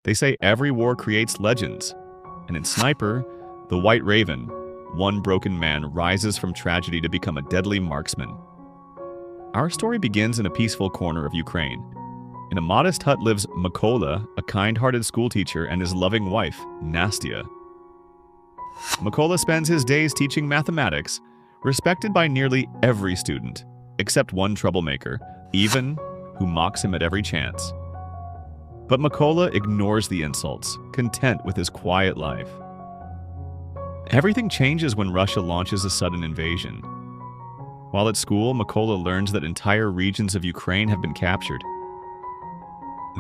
They say every war creates legends, and in Sniper, the White Raven, one broken man rises from tragedy to become a deadly marksman. Our story begins in a peaceful corner of Ukraine. In a modest hut lives Mykola, a kind-hearted schoolteacher, and his loving wife, Nastya. Mykola spends his days teaching mathematics, respected by nearly every student, except one troublemaker, Ivan, who mocks him at every chance. But Mykola ignores the insults, content with his quiet life. Everything changes when Russia launches a sudden invasion. While at school, Mykola learns that entire regions of Ukraine have been captured.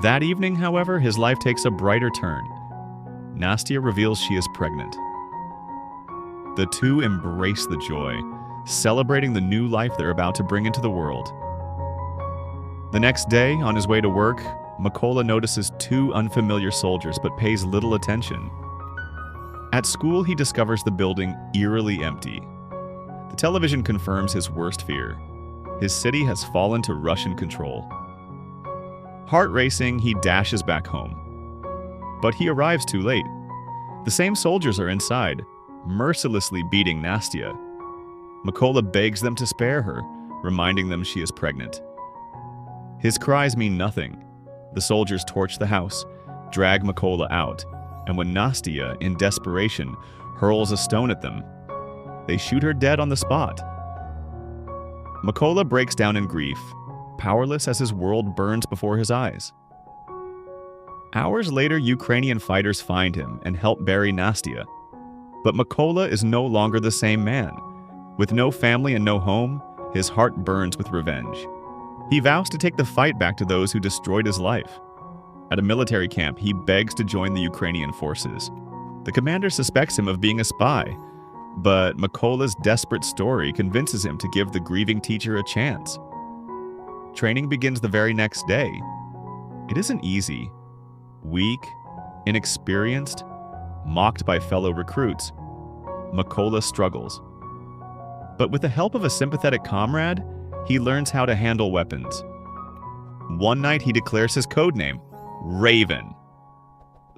That evening, however, his life takes a brighter turn. Nastya reveals she is pregnant. The two embrace the joy, celebrating the new life they're about to bring into the world. The next day, on his way to work, Mykola notices two unfamiliar soldiers but pays little attention. At school, he discovers the building eerily empty. The television confirms his worst fear. His city has fallen to Russian control. Heart racing, he dashes back home. But he arrives too late. The same soldiers are inside, mercilessly beating Nastya. Mykola begs them to spare her, reminding them she is pregnant. His cries mean nothing. The soldiers torch the house, drag Mykola out, and when Nastya, in desperation, hurls a stone at them, they shoot her dead on the spot. Mykola breaks down in grief, powerless as his world burns before his eyes. Hours later, Ukrainian fighters find him and help bury Nastya. But Mykola is no longer the same man. With no family and no home, his heart burns with revenge. He vows to take the fight back to those who destroyed his life. At a military camp, he begs to join the Ukrainian forces. The commander suspects him of being a spy, but Mykola's desperate story convinces him to give the grieving teacher a chance. Training begins the very next day. It isn't easy. Weak, inexperienced, mocked by fellow recruits, Mykola struggles. But with the help of a sympathetic comrade, he learns how to handle weapons. One night he declares his code name, Raven.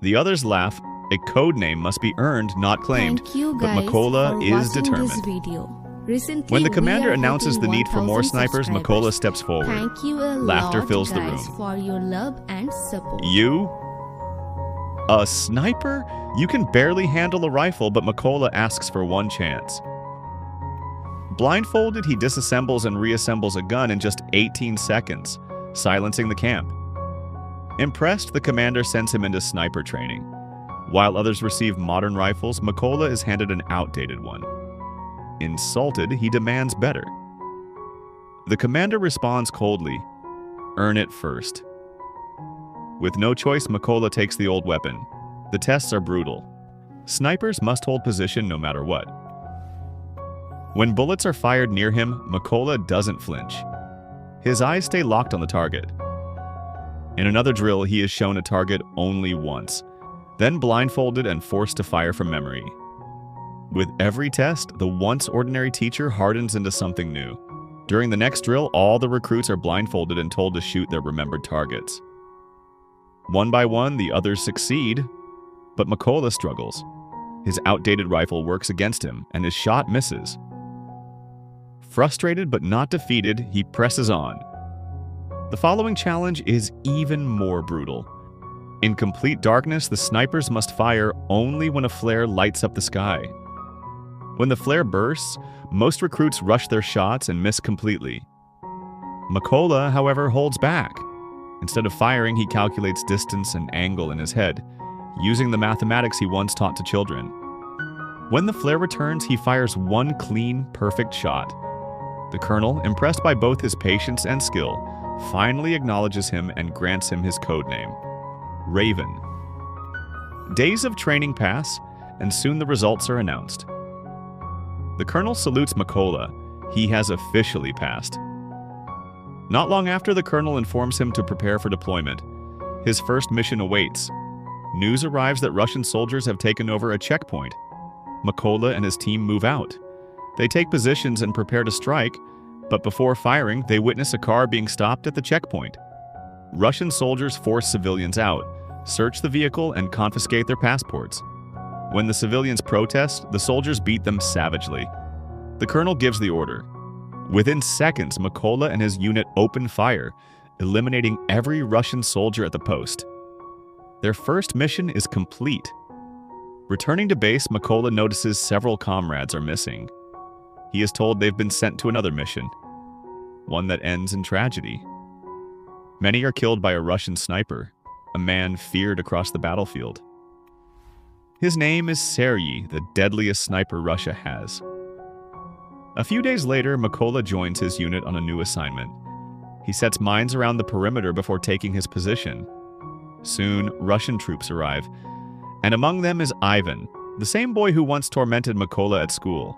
The others laugh. A code name must be earned, not claimed. But Mykola is determined. When the commander announces the need for more snipers, Mykola steps forward. Laughter fills the room. For your love and support. You? A sniper? You can barely handle a rifle, but Mykola asks for one chance. Blindfolded, he disassembles and reassembles a gun in just 18 seconds, silencing the camp. Impressed, the commander sends him into sniper training. While others receive modern rifles, Mykola is handed an outdated one. Insulted, he demands better. The commander responds coldly, "Earn it first." With no choice, Mykola takes the old weapon. The tests are brutal. Snipers must hold position no matter what. When bullets are fired near him, Mykola doesn't flinch. His eyes stay locked on the target. In another drill, he is shown a target only once, then blindfolded and forced to fire from memory. With every test, the once ordinary teacher hardens into something new. During the next drill, all the recruits are blindfolded and told to shoot their remembered targets. One by one, the others succeed, but Mykola struggles. His outdated rifle works against him, and his shot misses. Frustrated but not defeated, he presses on. The following challenge is even more brutal. In complete darkness, the snipers must fire only when a flare lights up the sky. When the flare bursts, most recruits rush their shots and miss completely. Mykola, however, holds back. Instead of firing, he calculates distance and angle in his head, using the mathematics he once taught to children. When the flare returns, he fires one clean, perfect shot. The colonel, impressed by both his patience and skill, finally acknowledges him and grants him his code name, Raven. Days of training pass, and soon the results are announced. The colonel salutes Mykola. He has officially passed. Not long after, the colonel informs him to prepare for deployment. His first mission awaits. News arrives that Russian soldiers have taken over a checkpoint. Mykola and his team move out. They take positions and prepare to strike, but before firing, they witness a car being stopped at the checkpoint. Russian soldiers force civilians out, search the vehicle, and confiscate their passports. When the civilians protest, the soldiers beat them savagely. The colonel gives the order. Within seconds, Mykola and his unit open fire, eliminating every Russian soldier at the post. Their first mission is complete. Returning to base, Mykola notices several comrades are missing. He is told they've been sent to another mission, one that ends in tragedy. Many are killed by a Russian sniper, a man feared across the battlefield. His name is Sergei, the deadliest sniper Russia has. A few days later, Mykola joins his unit on a new assignment. He sets mines around the perimeter before taking his position. Soon, Russian troops arrive, and among them is Ivan, the same boy who once tormented Mykola at school.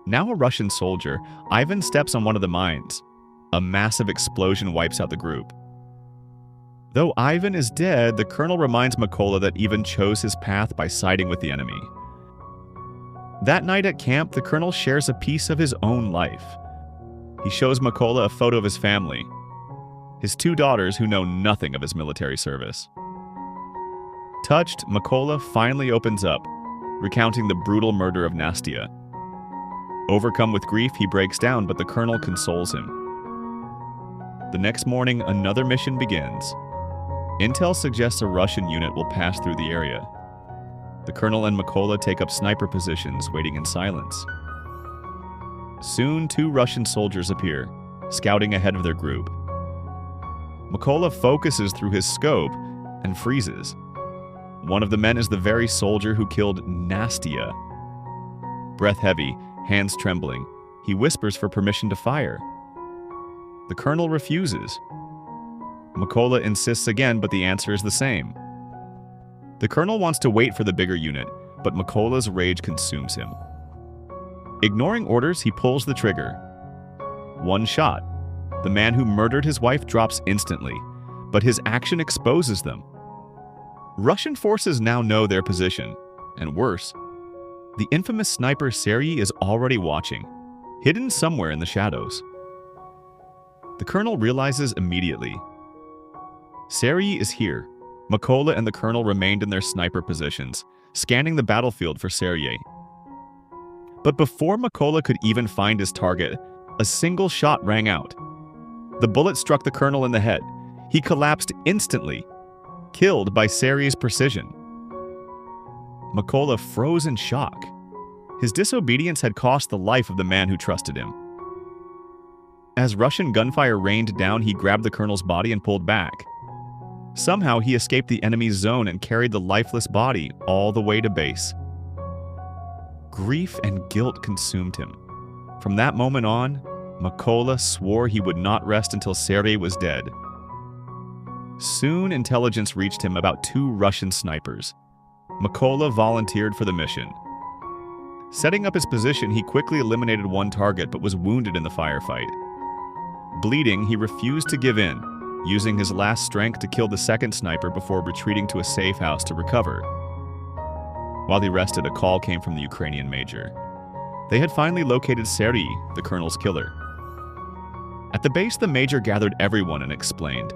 Now a Russian soldier, Ivan steps on one of the mines. A massive explosion wipes out the group. Though Ivan is dead, the colonel reminds Mykola that Ivan chose his path by siding with the enemy. That night at camp, the colonel shares a piece of his own life. He shows Mykola a photo of his family, his two daughters who know nothing of his military service. Touched, Mykola finally opens up, recounting the brutal murder of Nastia. Overcome with grief, he breaks down, but the colonel consoles him. The next morning, another mission begins. Intel suggests a Russian unit will pass through the area. The colonel and Mykola take up sniper positions, waiting in silence. Soon, two Russian soldiers appear, scouting ahead of their group. Mykola focuses through his scope and freezes. One of the men is the very soldier who killed Nastia. Breath heavy, hands trembling, he whispers for permission to fire. The colonel refuses. Mykola insists again, but the answer is the same. The colonel wants to wait for the bigger unit, but Mykola's rage consumes him. Ignoring orders, he pulls the trigger. One shot. The man who murdered his wife drops instantly, but his action exposes them. Russian forces now know their position, and worse, the infamous sniper Sergei is already watching, hidden somewhere in the shadows. The colonel realizes immediately. Sergei is here. Mykola and the colonel remained in their sniper positions, scanning the battlefield for Sergei. But before Mykola could even find his target, a single shot rang out. The bullet struck the colonel in the head. He collapsed instantly, killed by Sergei's precision. Mykola froze in shock. His disobedience had cost the life of the man who trusted him. As Russian gunfire rained down, he grabbed the colonel's body and pulled back. Somehow, he escaped the enemy's zone and carried the lifeless body all the way to base. Grief and guilt consumed him. From that moment on, Mykola swore he would not rest until Sergei was dead. Soon, intelligence reached him about two Russian snipers. Mykola volunteered for the mission. Setting up his position, he quickly eliminated one target but was wounded in the firefight. Bleeding, he refused to give in, using his last strength to kill the second sniper before retreating to a safe house to recover. While he rested, a call came from the Ukrainian major. They had finally located Sergei, the colonel's killer. At the base, the major gathered everyone and explained.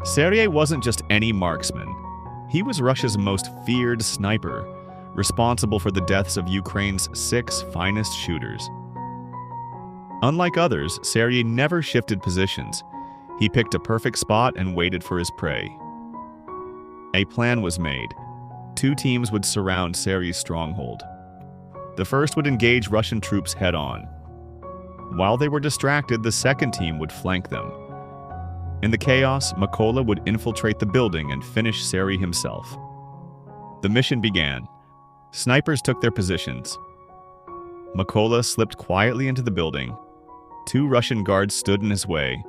Sergei wasn't just any marksman. He was Russia's most feared sniper, responsible for the deaths of Ukraine's 6 finest shooters. Unlike others, Sergei never shifted positions. He picked a perfect spot and waited for his prey. A plan was made. 2 teams would surround Sergei's stronghold. The first would engage Russian troops head-on. While they were distracted, the second team would flank them. In the chaos, Mykola would infiltrate the building and finish Sergei himself. The mission began. Snipers took their positions. Mykola slipped quietly into the building. 2 Russian guards stood in his way.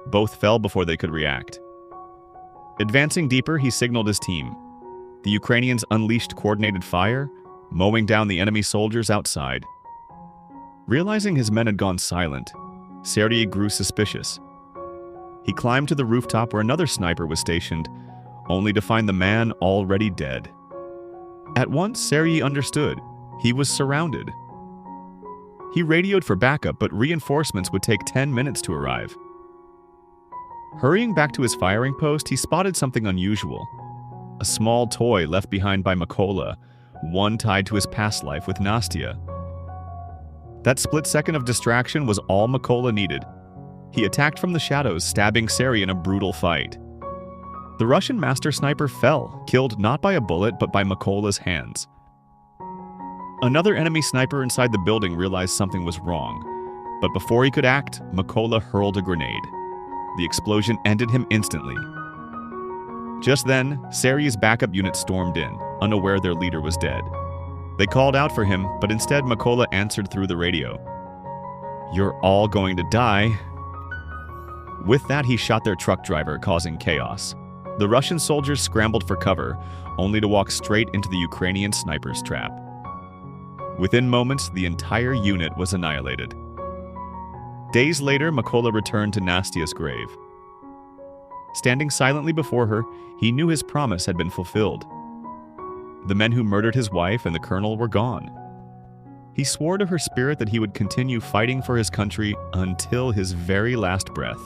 Both fell before they could react. Advancing deeper, he signaled his team. The Ukrainians unleashed coordinated fire, mowing down the enemy soldiers outside. Realizing his men had gone silent, Sergei grew suspicious. He climbed to the rooftop where another sniper was stationed, only to find the man already dead. At once, Sergei understood. He was surrounded. He radioed for backup, but reinforcements would take 10 minutes to arrive. Hurrying back to his firing post, he spotted something unusual. A small toy left behind by Mykola, one tied to his past life with Nastya. That split second of distraction was all Mykola needed. He attacked from the shadows, stabbing Sari in a brutal fight. The Russian master sniper fell, killed not by a bullet but by Mykola's hands. Another enemy sniper inside the building realized something was wrong, but before he could act, Mykola hurled a grenade. The explosion ended him instantly. Just then, Sari's backup unit stormed in, unaware their leader was dead. They called out for him, but instead Mykola answered through the radio. "You're all going to die." With that, he shot their truck driver, causing chaos. The Russian soldiers scrambled for cover, only to walk straight into the Ukrainian sniper's trap. Within moments, the entire unit was annihilated. Days later, Mykola returned to Nastya's grave. Standing silently before her, he knew his promise had been fulfilled. The men who murdered his wife and the colonel were gone. He swore to her spirit that he would continue fighting for his country until his very last breath.